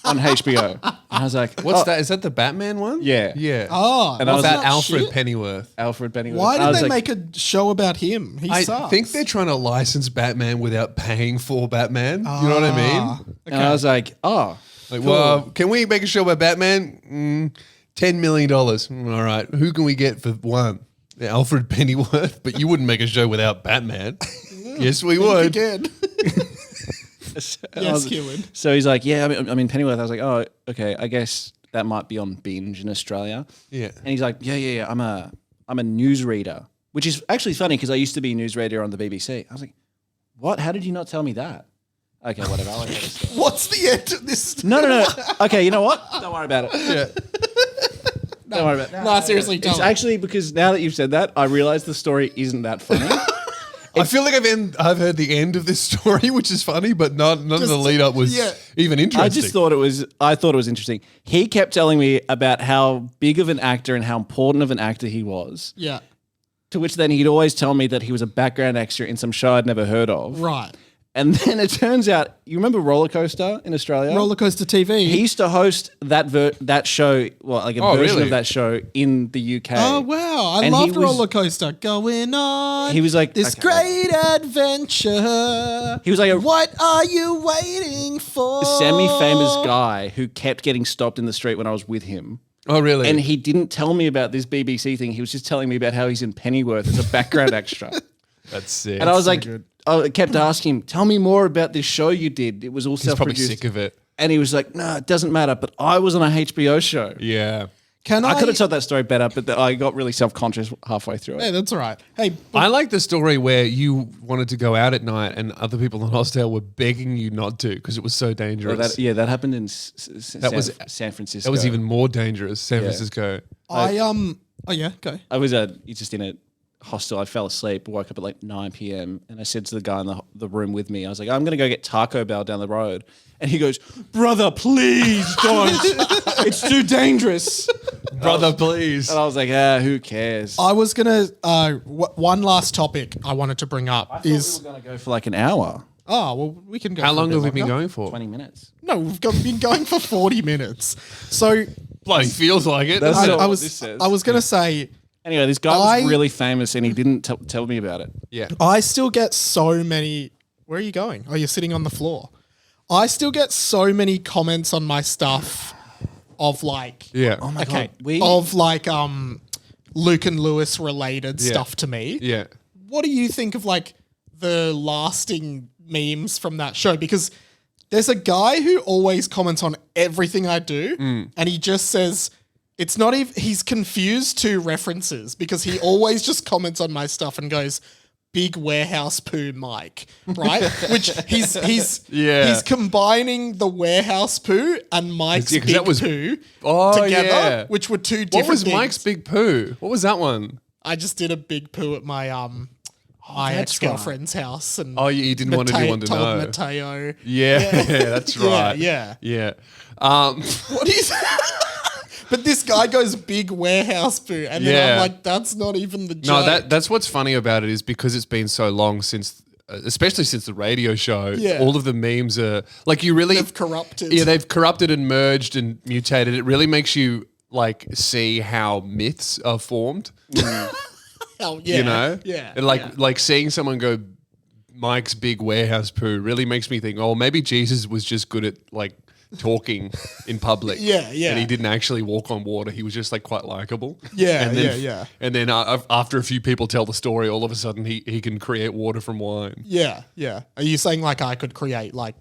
on HBO." And I was like, What's that? Is that the Batman one? Yeah. Yeah. Oh, And I was About that Alfred shit? Pennyworth. Alfred Pennyworth. Why I did was they like, make a show about him? He I sucks. think they're trying to license Batman without paying for Batman. You know what I mean? And I was like, oh. Like, well, can we make a show about Batman? $10 million. All right. Who can we get for one? Alfred Pennyworth. But you wouldn't make a show without Batman. Yes, we would. Again. Yes, Keehlan. So he's like, yeah, I'm in Pennyworth. I was like, oh, okay, I guess that might be on Binge in Australia. Yeah. And he's like, yeah, I'm a newsreader, which is actually funny because I used to be a newsreader on the BBC. I was like, what? How did you not tell me that? Okay, whatever. I'll let that story. What's the end of this? No. Okay, you know what? Don't worry about it. Yeah. Don't worry about it. No, seriously, It's tell me. actually because now that you've said that, I realize the story isn't that funny. I feel like I've heard the end of this story, which is funny, but none of the lead up was even interesting. I just thought it was interesting. He kept telling me about how big of an actor and how important of an actor he was. Yeah. To which then he'd always tell me that he was a background extra in some show I'd never heard of. Right. And then it turns out, you remember Roller Coaster in Australia? Roller Coaster TV. He used to host that show, well, like a version really? of that show in the UK. Oh wow! I And loved he was- Roller Coaster. Going on. He was like, this okay. great adventure. He was like a What are you waiting for? semi-famous guy who kept getting stopped in the street when I was with him. Oh, really? And he didn't tell me about this BBC thing. He was just telling me about how he's in Pennyworth as a background extra. That's sick. And I was like, I kept asking him, tell me more about this show you did. It was all He's probably self-produced. sick of it. And he was like, no, it doesn't matter. But I was on a HBO show. Yeah. Can I? I could have told that story better, but I got really self-conscious halfway through it. Hey, that's all right. Hey, I like the story where you wanted to go out at night and other people in hostel were begging you not to because it was so dangerous. That happened in was- San Francisco. That was even more dangerous, San Francisco. Oh yeah, go. I was just in a hostel. I fell asleep, woke up at like 9 p.m. and I said to the guy in the room with me, I was like, I'm going to go get Taco Bell down the road. And he goes, brother, please don't. It's too dangerous. Brother, please. And I was like, who cares? I was gonna. One last topic I wanted to bring up we is. were going to go for like an hour, Oh well, we can go. How for a long bit have we been longer. going for? 20 minutes. No, been going for 40 minutes. So Bloody feels like it. That's doesn't not it? I what this says. was gonna say Anyway, this guy I- was really famous and he didn't tell me about it. Yeah. I still get so many. Where are you going? Oh, you're sitting on the floor. I still get so many comments on my stuff of like. Yeah. Oh my Okay. God. Of like Luke and Lewis related stuff to me. Yeah. What do you think of like the lasting memes from that show? Because there's a guy who always comments on everything I do, and he just says it's not even. He's confused two references because he always just comments on my stuff and goes, "Big warehouse poo, Mike," right? Which he's combining the warehouse poo and Mike's Yeah, 'cause big that was- poo Oh, together, yeah. which were two different. What was things. Mike's big poo? What was that one? I just did a big poo at my my that's ex girlfriend's house, and Oh, you didn't want anyone to told know. Mateo. Yeah, that's right. Yeah. Yeah. What do you? But this guy goes big warehouse poo, and then Yeah. I'm like, that's not even the No, joke. that's what's funny about it is because it's been so long since, especially since the radio show. Yeah. All of the memes are like you really They've corrupted. Yeah, they've corrupted and merged and mutated. It really makes you like see how myths are formed. Oh, yeah, You know, yeah, and like seeing someone go Mike's big warehouse poo really makes me think, oh, maybe Jesus was just good at like talking in public. Yeah, yeah. And he didn't actually walk on water. He was just like quite likable. Yeah, and then, yeah. And then after a few people tell the story, all of a sudden he can create water from wine. yeah, yeah. Are you saying like I could create like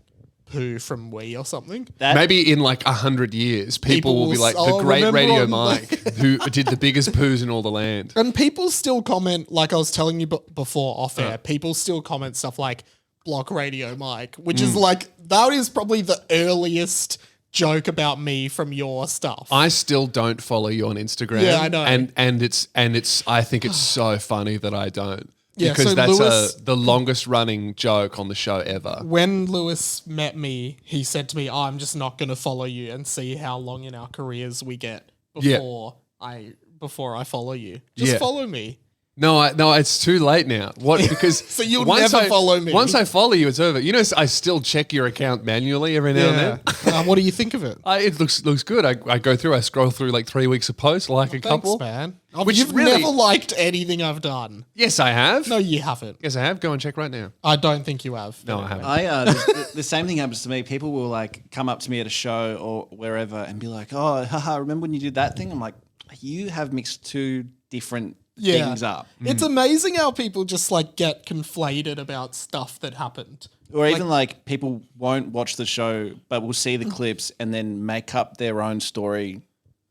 poo from wee or something? Maybe in like 100 years, people will be like the great remember Radio on- Mike who did the biggest poos in all the land. And people still comment, like I was telling you before off air, people still comment stuff like Block Radio Mike, which is like, that is probably the earliest joke about me from your stuff. I still don't follow you on Instagram. Yeah, I know. And it's I think it's so funny that I don't. Yeah, because so that's Lewis- the longest running joke on the show ever. When Lewis met me, he said to me, I'm just not going to follow you and see how long in our careers we get before I follow you. Just Yeah. follow me. No, it's too late now. What? Because So you'll once never follow me. Once I follow you, it's over. You know, I still check your account manually every now and then. What do you think of it? It looks good. I go through. I scroll through like 3 weeks of posts, like a couple. Thanks, man. Which You've really- never liked anything I've done. Yes, I have. No, you haven't. Yes, I have. Go and check right now. I don't think you have. No, I haven't. The same thing happens to me. People will like come up to me at a show or wherever and be like, "Oh, haha, remember when you did that thing?" I'm like, "You have mixed two different things up." It's amazing how people just like get conflated about stuff that happened. Or even like people won't watch the show, but will see the clips and then make up their own story,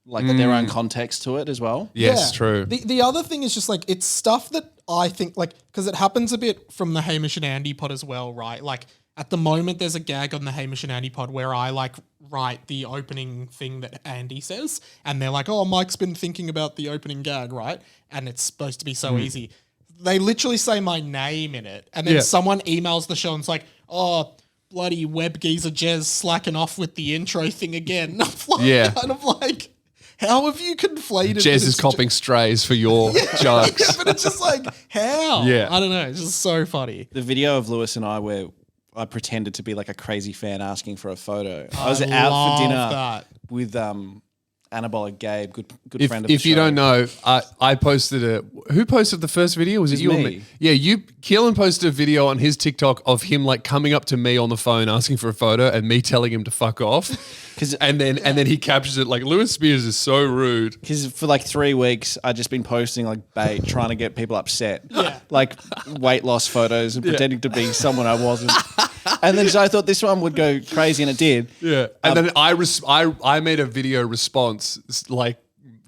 like their own context to it as well. Yes, Yeah. true. The other thing is just like it's stuff that I think like because it happens a bit from the Hamish and Andy pod as well, right? Like at the moment there's a gag on the Hamish and Andy pod where I like write the opening thing that Andy says and they're like, "Oh, Mike's been thinking about the opening gag, right?" And it's supposed to be so easy. They literally say my name in it and then Yeah. someone emails the show and it's like, "Oh, bloody web geezer Jez slacking off with the intro thing again." And I'm like, Yeah. kind of like, how have you conflated Jez is this copping strays for your jokes. but it's just like, how? Yeah. I don't know. It's just so funny. The video of Lewis and I where I pretended to be like a crazy fan asking for a photo. I was out love for dinner that. with Anabolic Gabe, good friend of the If show. you don't know, I posted who posted the first video? Was it you or me. me? Yeah, Keehlan posted a video on his TikTok of him like coming up to me on the phone asking for a photo and me telling him to fuck off. And then he captures it like Lewis Spears is so rude. Because for like 3 weeks, I'd just been posting like bait, trying to get people upset. Yeah. Like weight loss photos and pretending to be someone I wasn't. And then so I thought this one would go crazy, and it did. Yeah. And then I made a video response like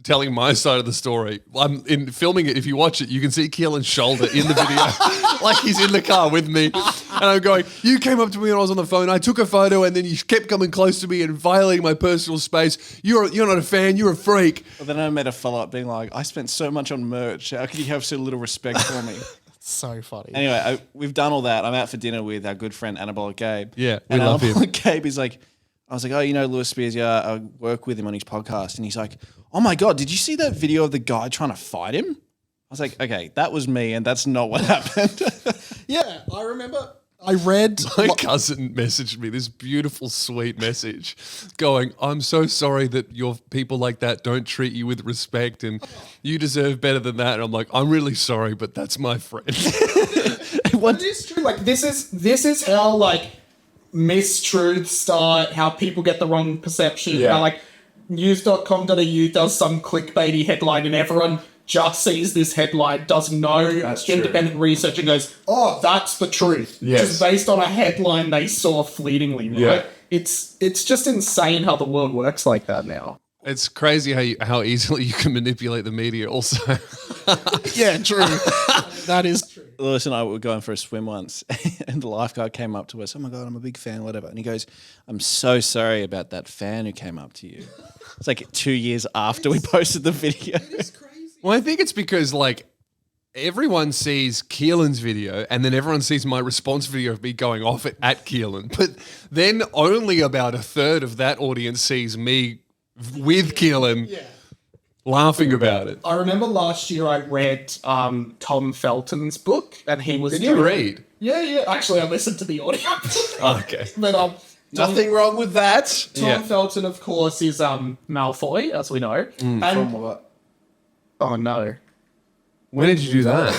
telling my side of the story. I'm in filming it. If you watch it, you can see Keelan's shoulder in the video, like he's in the car with me. And I'm going, you came up to me when I was on the phone. I took a photo, and then you kept coming close to me and violating my personal space. You're not a fan. You're a freak. But then I made a follow up being like, I spent so much on merch. How could you have so little respect for me? So funny. Anyway, we've done all that. I'm out for dinner with our good friend Anabolic Gabe. Yeah, we and love him. Anabolic Gabe is like, I was like, oh, you know Lewis Spears? Yeah, I work with him on his podcast. And he's like, oh my God, did you see that video of the guy trying to fight him? I was like, okay, that was me, and that's not what happened. Yeah, I remember. I read. My cousin messaged me this beautiful, sweet message going, I'm so sorry that your people like that don't treat you with respect and you deserve better than that. And I'm like, I'm really sorry, but that's my friend. It is true. Like this is how like mistruths start, how people get the wrong perception. Yeah. How like news.com.au does some clickbaity headline and everyone just sees this headline, does no independent research and goes, oh, that's the truth. Yes. Just based on a headline they saw fleetingly, right? Yeah. It's just insane how the world works like that now. It's crazy how easily you can manipulate the media also. Yeah, true. That is true. Lewis and I were going for a swim once, and the lifeguard came up to us. Oh my God, I'm a big fan, whatever. And he goes, I'm so sorry about that fan who came up to you. It's like 2 years after we posted the video. Well, I think it's because like everyone sees Keelan's video and then everyone sees my response video of me going off at Keelan. But then only about a third of that audience sees me with Keelan laughing about it. I remember last year I read Tom Felton's book, and he was. Did you read? Yeah. Actually, I listened to the audio. Okay. But Nothing wrong with that. Tom Felton, of course, is Malfoy, as we know. From what? Oh no! When did you do that?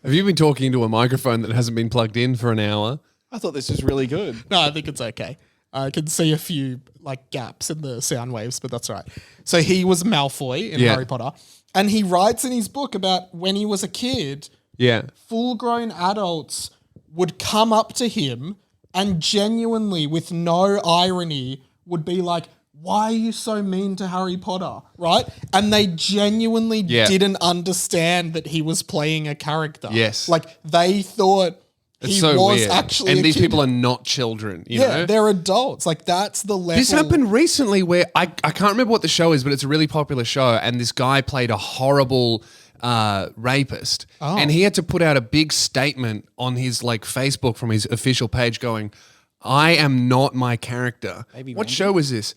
Have you been talking into a microphone that hasn't been plugged in for an hour? I thought this was really good. No, I think it's okay. I can see a few like gaps in the sound waves, but that's all right. So he was Malfoy in Harry Potter, and he writes in his book about when he was a kid. Yeah. Full-grown adults would come up to him and genuinely, with no irony, would be like, why are you so mean to Harry Potter, right? And they genuinely didn't understand that he was playing a character. Yes. Like, they thought It's he so was weird. actually and a these kid. people are not children, you know? They're adults. Like, that's the level. This happened recently where I can't remember what the show is, but it's a really popular show. And this guy played a horrible rapist. And he had to put out a big statement on his like Facebook from his official page going, I am not my character. What show was this?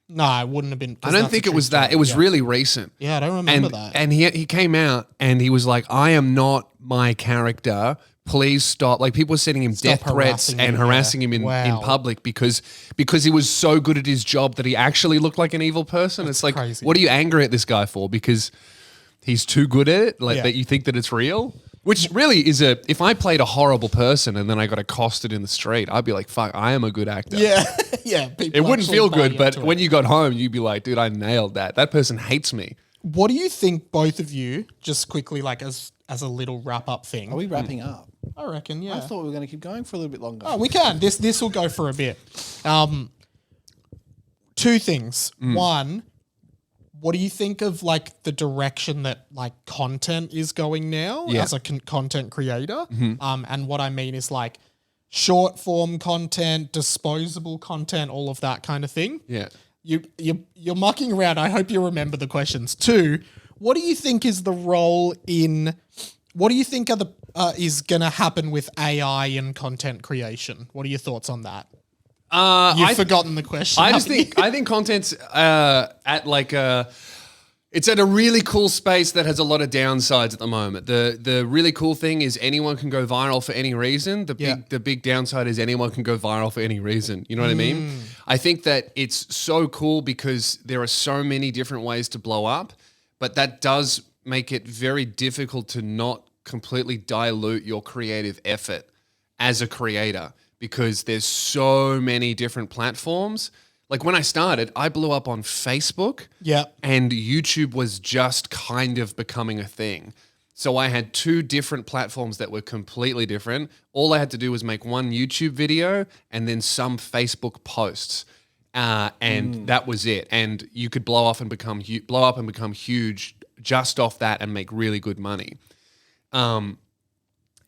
No, it wouldn't have been. I don't think it was that. It was really recent. Yeah, I don't remember that. And he came out and he was like, I am not my character. Please stop. Like people were sending him death threats and harassing him in public because he was so good at his job that he actually looked like an evil person. It's like, crazy. What are you angry at this guy for? Because he's too good at it? Like that you think that it's real? Which really is if I played a horrible person and then I got accosted in the street, I'd be like, fuck, I am a good actor. Yeah. Yeah. It wouldn't feel good, but when you got home, you'd be like, dude, I nailed that. That person hates me. What do you think, both of you, just quickly, like as a little wrap up thing? Are we wrapping up? I reckon, yeah. I thought we were going to keep going for a little bit longer. Oh, we can. This will go for a bit. Two things. One, what do you think of like the direction that like content is going now as a content creator? And what I mean is like short form content, disposable content, all of that kind of thing. Yeah. You're mucking around. I hope you remember the questions. Two, what do you think is the role in? What do you think is going to happen with AI and content creation? What are your thoughts on that? You've forgotten the question. I think content's at like It's at a really cool space that has a lot of downsides at the moment. The really cool thing is anyone can go viral for any reason. The big downside is anyone can go viral for any reason. You know what I mean? I think that it's so cool because there are so many different ways to blow up, but that does make it very difficult to not completely dilute your creative effort as a creator because there's so many different platforms. Like when I started, I blew up on Facebook and YouTube was just kind of becoming a thing. So I had 2 different platforms that were completely different. All I had to do was make one YouTube video and then some Facebook posts. And that was it. And you could blow up and become huge just off that and make really good money.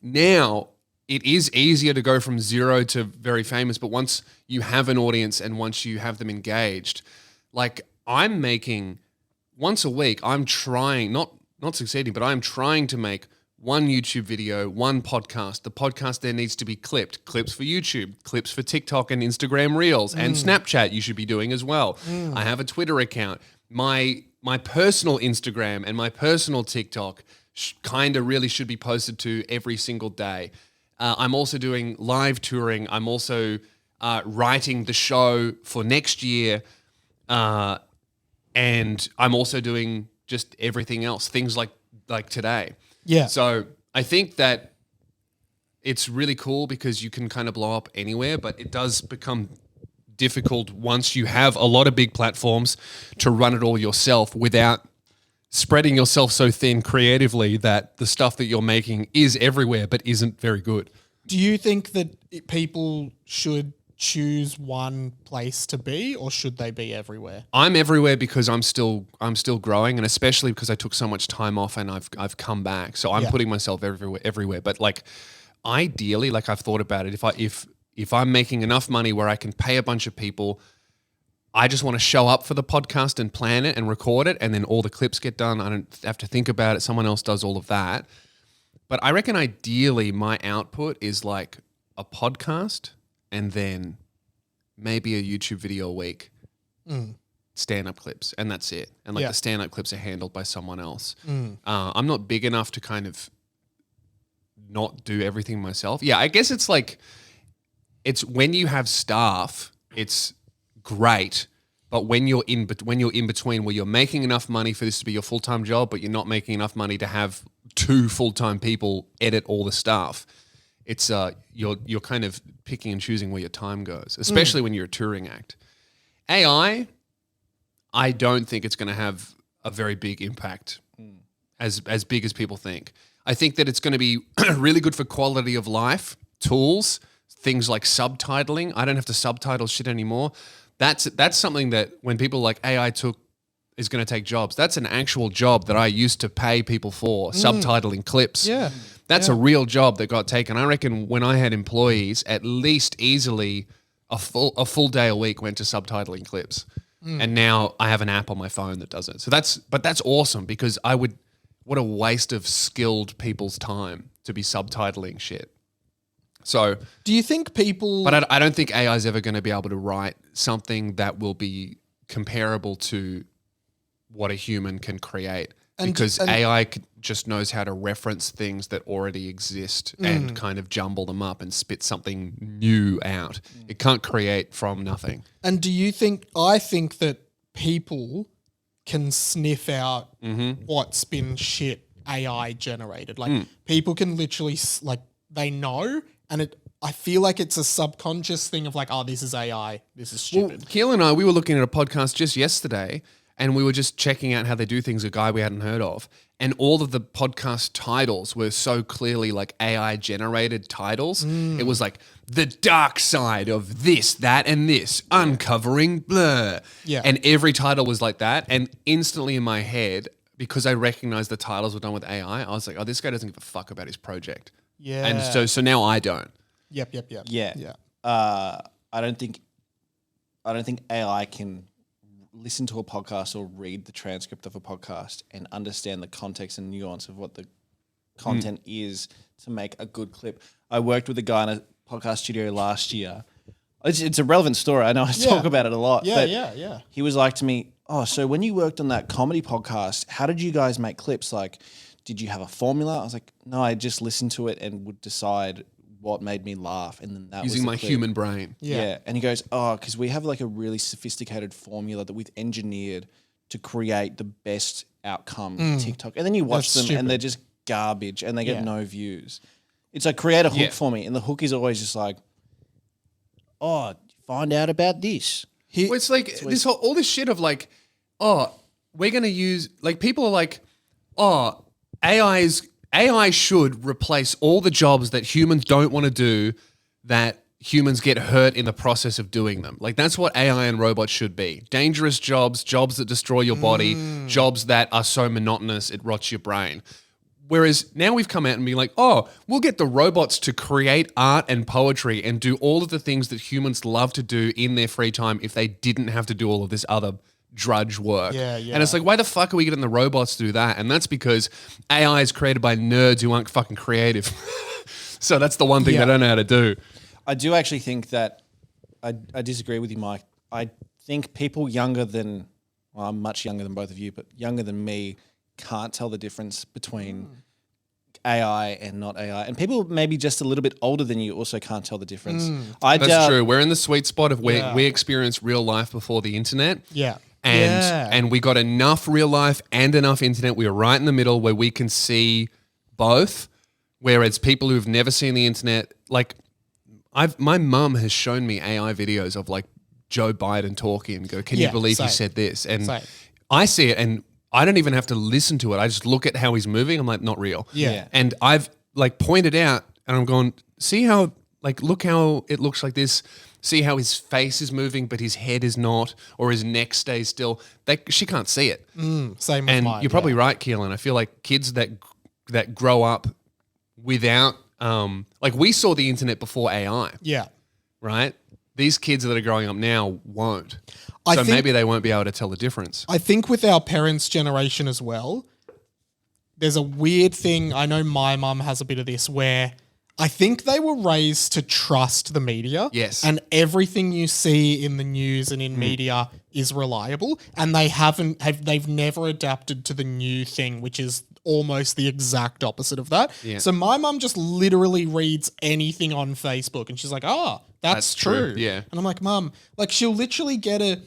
Now it is easier to go from 0 to very famous, but once you have an audience and once you have them engaged, like I'm making once a week, I'm trying, not succeeding, but I'm trying to make one YouTube video, one podcast. The podcast there needs to be clips for YouTube, clips for TikTok and Instagram Reels and Snapchat you should be doing as well. I have a Twitter account. My personal Instagram and my personal TikTok kind of really should be posted to every single day. I'm also doing live touring. I'm also writing the show for next year. And I'm also doing just everything else, things like today. Yeah. So I think that it's really cool because you can kind of blow up anywhere, but it does become difficult once you have a lot of big platforms to run it all yourself without spreading yourself so thin creatively that the stuff that you're making is everywhere but isn't very good. Do you think that people should choose one place to be, or should they be everywhere? I'm everywhere because I'm still growing, and especially because I took so much time off and I've come back. So I'm putting myself everywhere. But like ideally, like I've thought about it, if I'm making enough money where I can pay a bunch of people, I just want to show up for the podcast and plan it and record it, and then all the clips get done. I don't have to think about it. Someone else does all of that. But I reckon ideally my output is like a podcast and then maybe a YouTube video a week, stand-up clips, and that's it. And like the stand-up clips are handled by someone else. I'm not big enough to kind of not do everything myself. Yeah, I guess it's like, it's when you have staff, it's great. But when you're in between where you're making enough money for this to be your full-time job, but you're not making enough money to have 2 full-time people edit all the stuff, it's you're kind of picking and choosing where your time goes, especially when you're a touring act. AI, I don't think it's going to have a very big impact, as big as people think. I think that it's going to be really good for quality of life tools, things like subtitling. I don't have to subtitle shit anymore. That's something that when people like AI is going to take jobs. That's an actual job that I used to pay people for, subtitling clips. Yeah. That's a real job that got taken. I reckon when I had employees, at least easily a full day a week went to subtitling clips. And now I have an app on my phone that does it. So that's awesome because what a waste of skilled people's time to be subtitling shit. So do you think people... But I don't think AI is ever going to be able to write something that will be comparable to what a human can create. Because AI just knows how to reference things that already exist and kind of jumble them up and spit something new out. It can't create from nothing. And do you think... I think that people can sniff out what's been shit AI generated. Like people can literally... like they know... And I feel like it's a subconscious thing of like, oh, this is AI. This is stupid. Well, Keehlan and I, we were looking at a podcast just yesterday and we were just checking out how they do things, a guy we hadn't heard of. And all of the podcast titles were so clearly like AI generated titles. It was like the dark side of this, that, and this, uncovering blur. Yeah. And every title was like that. And instantly in my head, because I recognized the titles were done with AI, I was like, oh, this guy doesn't give a fuck about his project. Yeah. And so now I don't. Yep. Yeah. I don't think AI can listen to a podcast or read the transcript of a podcast and understand the context and nuance of what the content is to make a good clip. I worked with a guy in a podcast studio last year. It's a relevant story. I know I talk about it a lot. Yeah. He was like to me, oh, so when you worked on that comedy podcast, how did you guys make clips? Like, did you have a formula? I was like, no, I just listened to it and would decide what made me laugh, and then that Using was my human brain. Yeah. And he goes, oh, because we have like a really sophisticated formula that we've engineered to create the best outcome on TikTok. And then you watch That's them and stupid. they're just garbage and they get no views. It's like, create a hook for me. And the hook is always just like, oh, find out about this. Well, it's like all this shit of like, oh, we're going to use, like, people are like, oh, AI should replace all the jobs that humans don't want to do, that humans get hurt in the process of doing them. Like, that's what AI and robots should be. Dangerous jobs, jobs that destroy your body, jobs that are so monotonous it rots your brain. Whereas now we've come out and be like, oh, we'll get the robots to create art and poetry and do all of the things that humans love to do in their free time if they didn't have to do all of this other drudge work. Yeah, yeah. And it's like, why the fuck are we getting the robots to do that? And that's because AI is created by nerds who aren't fucking creative. So that's the one thing they don't know how to do. I do actually think that I disagree with you, Mike. I think people younger than, well, I'm much younger than both of you, but younger than me can't tell the difference between AI and not AI. And people maybe just a little bit older than you also can't tell the difference. That's true. We're in the sweet spot of where we experienced real life before the internet. Yeah. And we got enough real life and enough internet. We were right in the middle where we can see both. Whereas people who've never seen the internet, like my mum has shown me AI videos of like Joe Biden talking and go, can you believe he said this? And I see it and I don't even have to listen to it. I just look at how he's moving. I'm like, not real. Yeah. And I've like pointed out and I'm going, see how, like, look how it looks like this. See how his face is moving, but his head is not, or his neck stays still. She can't see it. Same with And mine. you're probably right, Keehlan. I feel like kids that grow up without, like, we saw the internet before AI, Yeah. right? These kids that are growing up now won't. I So think- maybe they won't be able to tell the difference. I think with our parents' generation as well, there's a weird thing. I know my mum has a bit of this where I think they were raised to trust the media. Yes. And everything you see in the news and in media is reliable. And they've never adapted to the new thing, which is almost the exact opposite of that. Yeah. So my mum just literally reads anything on Facebook and she's like, that's true. Yeah. And I'm like, Mum, like, she'll literally get a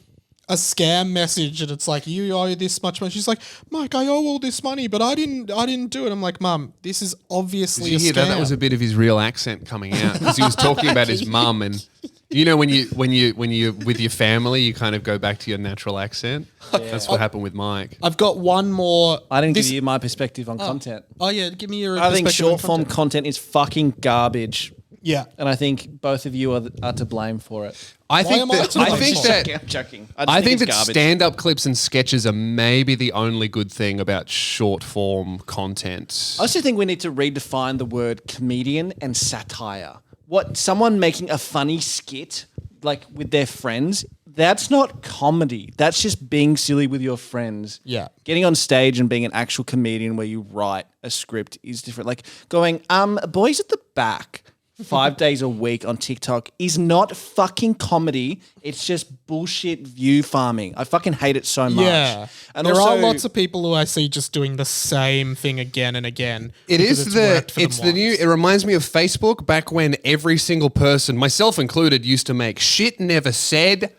scam message and it's like, you owe this much money. She's like, Mike, I owe all this money, but I didn't do it. I'm like, Mum, this is obviously Did you a hear scam. that? That was a bit of his real accent coming out because he was talking about his mum, and you know when you with your family, you kind of go back to your natural accent. That's what happened with Mike. I've got one more. I didn't give you my perspective on content. Oh yeah, give me your I think perspective on short form content is fucking garbage. Yeah. And I think both of you are to blame for it. I think am I that to I blame think for it? that I'm joking. I think it's that garbage. stand-up clips and sketches are maybe the only good thing about short-form content. I also think we need to redefine the word comedian and satire. What someone making a funny skit like with their friends, that's not comedy. That's just being silly with your friends. Yeah. Getting on stage and being an actual comedian where you write a script is different. Like going, boys at the back 5 days a week on TikTok is not fucking comedy. It's just bullshit view farming. I fucking hate it so much. Yeah. And there also, are lots of people who I see just doing the same thing again and again. It because is worked for them the new. once. It reminds me of Facebook back when every single person, myself included, used to make shit never said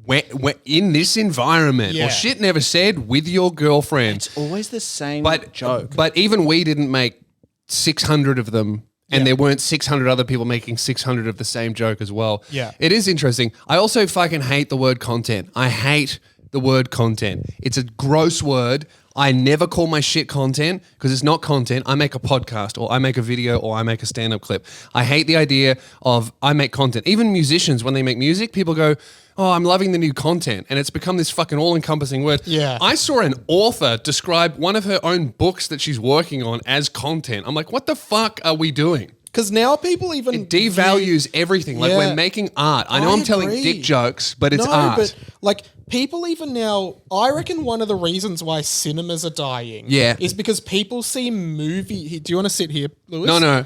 when in this environment, Yeah. or shit never said with your girlfriend. it's always the same But joke. But even we didn't make 600 of them. And there weren't 600 other people making 600 of the same joke as well. Yeah. It is interesting. I also fucking hate the word content. I hate the word content. It's a gross word. I never call my shit content because it's not content. I make a podcast or I make a video or I make a stand-up clip. I hate the idea of I make content. Even musicians, when they make music, people go, oh, I'm loving the new content. And it's become this fucking all-encompassing word. Yeah. I saw an author describe one of her own books that she's working on as content. I'm like, what the fuck are we doing? Because now people even It devalues everything. Like, Yeah. we're making art. I know I'm telling agree. dick jokes, but it's art. But like people even now, I reckon one of the reasons why cinemas are dying, Yeah. is because people see movie. Do you want to sit here, Lewis? No.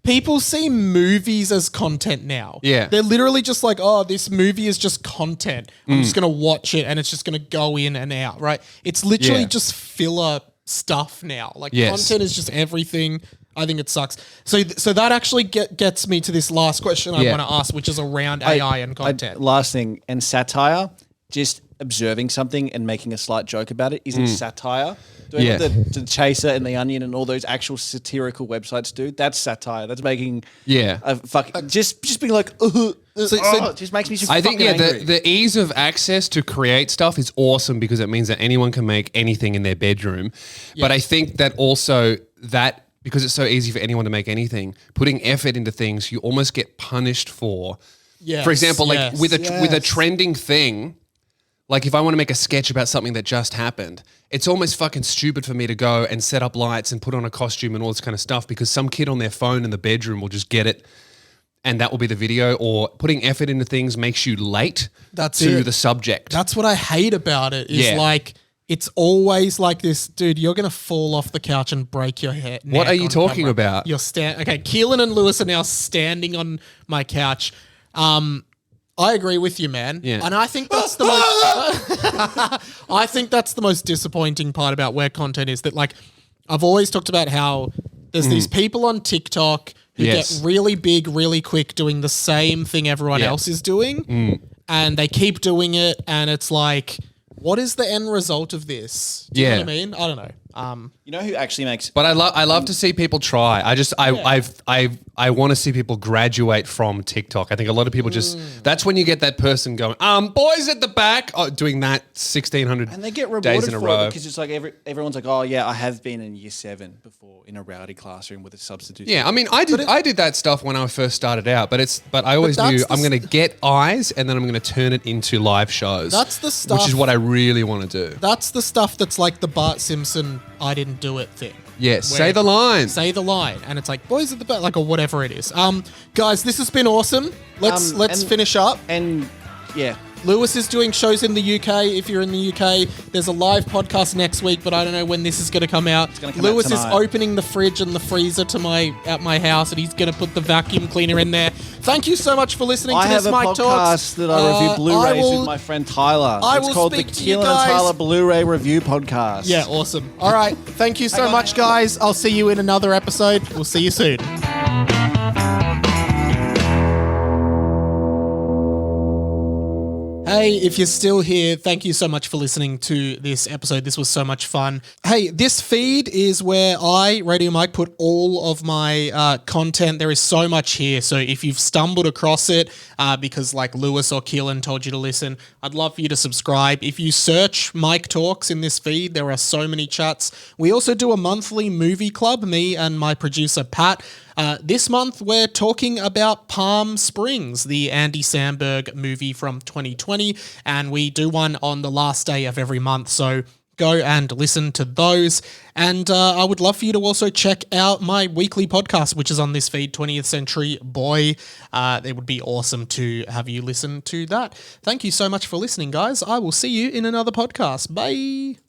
people see movies as content now. Yeah. They're literally just like, oh, this movie is just content. I'm just going to watch it and it's just going to go in and out, right? It's literally just filler stuff now. Like content is just everything. I think it sucks. So that actually gets me to this last question I want to ask, which is around AI and content. Last thing, and satire, just observing something and making a slight joke about it isn't satire. Doing what the Chaser and the Onion and all those actual satirical websites do, that's satire. That's making just being like, it just makes me so I think angry. the ease of access to create stuff is awesome because it means that anyone can make anything in their bedroom. But I think that also that because it's so easy for anyone to make anything, putting effort into things, you almost get punished for. Yes, for example, like with a yes. trending thing, like if I want to make a sketch about something that just happened, it's almost fucking stupid for me to go and set up lights and put on a costume and all this kind of stuff because some kid on their phone in the bedroom will just get it and that will be the video. Or putting effort into things makes you late to the subject. That's what I hate about it is like, it's always like this, dude, you're going to fall off the couch and break your head. What are you talking about? You're okay, Keehlan and Lewis are now standing on my couch. I agree with you, man. Yeah. And I think that's the most I think that's the most disappointing part about where content is that like I've always talked about how there's these people on TikTok who get really big really quick doing the same thing everyone else is doing and they keep doing it and it's like what is the end result of this? Do you know what I mean? I don't know. You know who actually makes? But I love to see people try. I want to see people graduate from TikTok. I think a lot of people that's when you get that person going, boys at the back, doing that 1,600 and they get rewarded days in a row. because it's like everyone's like, oh yeah, I have been in year 7 before in a rowdy classroom with a substitute. Yeah, I mean, I did that stuff when I first started out, but I always knew I'm going to get eyes and then I'm going to turn it into live shows. That's the stuff. Which is what I really want to do. That's the stuff that's like the Bart Simpson I didn't do it thing. Yes, say the line. Say the line. And it's like, boys at the back, like, or whatever it is. Guys, this has been awesome. Let's finish up. And Lewis is doing shows in the UK. If you're in the UK, there's a live podcast next week, but I don't know when this is going to come out. Lewis is opening the fridge and the freezer at my house, and he's going to put the vacuum cleaner in there. Thank you so much for listening to this Mike Talks. I have a podcast that I review Blu-rays with my friend Tyler. It's called the Keehlan and Tyler Blu-ray Review Podcast. Yeah, awesome. All right. Thank you so much, guys. I'll see you in another episode. We'll see you soon. Hey, if you're still here, thank you so much for listening to this episode. This was so much fun. Hey, this feed is where I, Radio Mike, put all of my content. There is so much here. So if you've stumbled across it because like Lewis or Keehlan told you to listen, I'd love for you to subscribe. If you search Mike Talks in this feed, there are so many chats. We also do a monthly movie club, me and my producer, Pat. This month, we're talking about Palm Springs, the Andy Samberg movie from 2020, and we do one on the last day of every month, so go and listen to those. And I would love for you to also check out my weekly podcast, which is on this feed, 20th Century Boy. It would be awesome to have you listen to that. Thank you so much for listening, guys. I will see you in another podcast. Bye.